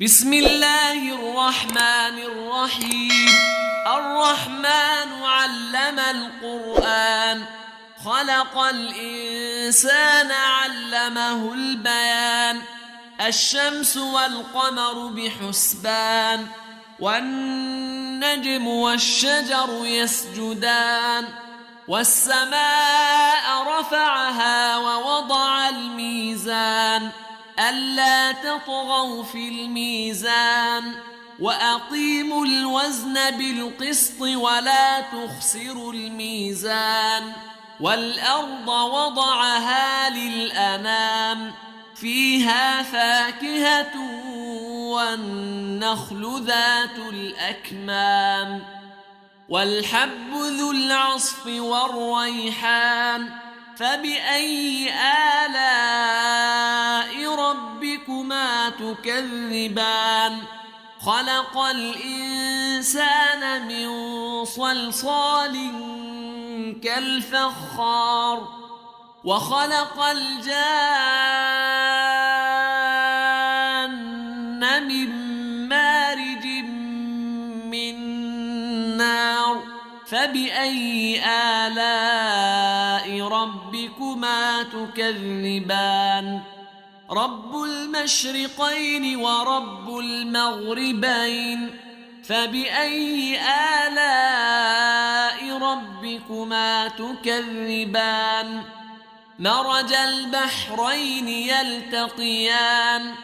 بسم الله الرحمن الرحيم. الرحمن علم القرآن، خلق الإنسان علمه البيان. الشمس والقمر بحسبان، والنجم والشجر يسجدان. والسماء رفعها ووضع الميزان، ألا تطغوا في الميزان، وأقيموا الوزن بالقسط ولا تخسروا الميزان. والأرض وضعها للأنام، فيها فاكهة والنخل ذات الأكمام، والحب ذو العصف والريحان. فبأي آلاء ربكما تكذبان؟ خلق الإنسان من صلصال كالفخار، وخلق الجان من مارج من نار. فبأي آلاء ربكما تكذبان؟ رب المشرقين ورب المغربين. فبأي آلاء ربكما تكذبان؟ مرج البحرين يلتقيان،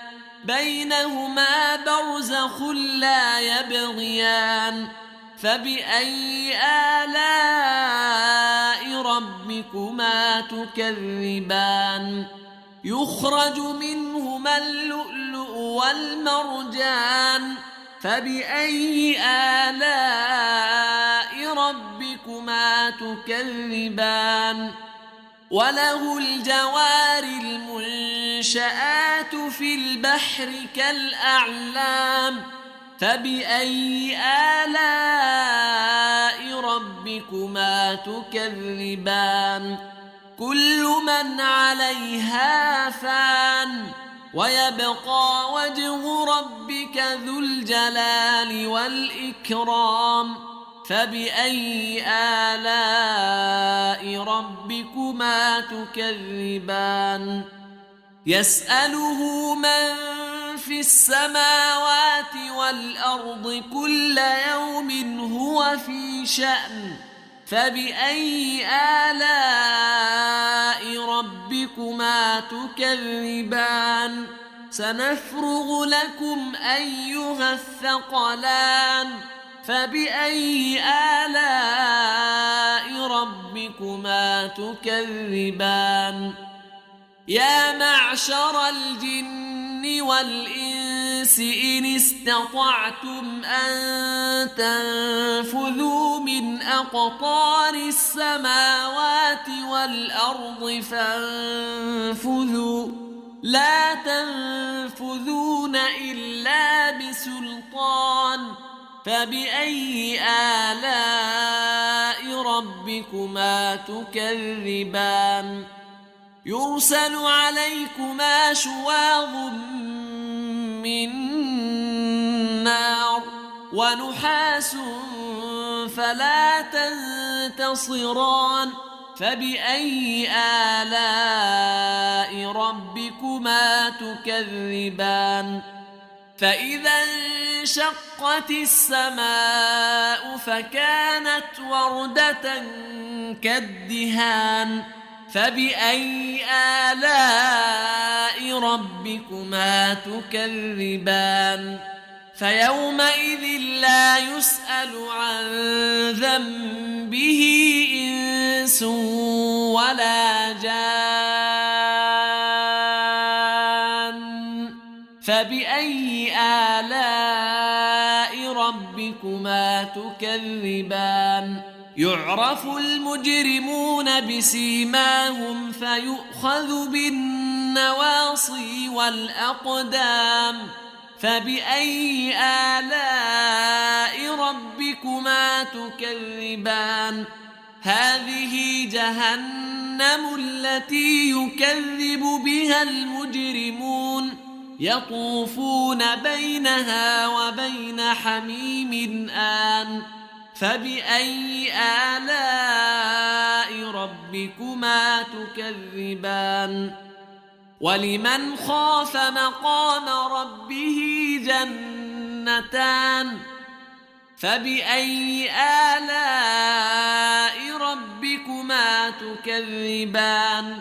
بينهما برزخ لا يبغيان. فبأي آلاء ربكما تكذبان؟ يخرج منهما اللؤلؤ والمرجان. فبأي آلاء ربكما تكذبان؟ وله الجوار المنشآت في البحر كالأعلام. فبأي آلاء ربكما تكذبان؟ كل من عليها فان، ويبقى وجه ربك ذو الجلال والإكرام. فبأي آلاء ربكما تكذبان؟ يسأله من في السماوات والأرض كل يوم هو في شأن. فبأي آلاء ربكما تكذبان؟ سنفرغ لكم أيها الثقلان. فبأي آلاء ربكما تكذبان؟ يا معشر الجن والإنس إن استطعتم أن تنفذوا من أقطار السماوات والأرض فانفذوا، لا تنفذون إلا بسلطان. فبأي آلاء ربكما تكذبان؟ يرسل عليكما شواظ من نار، ونحاس فلا تنتصران. فبأي آلاء ربكما تكذبان؟ فإذا انشقت السماء فكانت وردة كالدهان. فبأي آلاء ربكما تكذبان؟ فيومئذ لا يسأل عن ذنبه إنس ولا جان. فبأي آلاء ربكما تكذبان؟ يعرف المجرمون بسيماهم فيؤخذ بالنواصي والأقدام. فبأي آلاء ربكما تكذبان؟ هذه جهنم التي يكذب بها المجرمون، يطوفون بينها وبين حميم آن فبأي آلاء ربكما تكذبان ولمن خاف مقام ربه جنتان فبأي آلاء ربكما تكذبان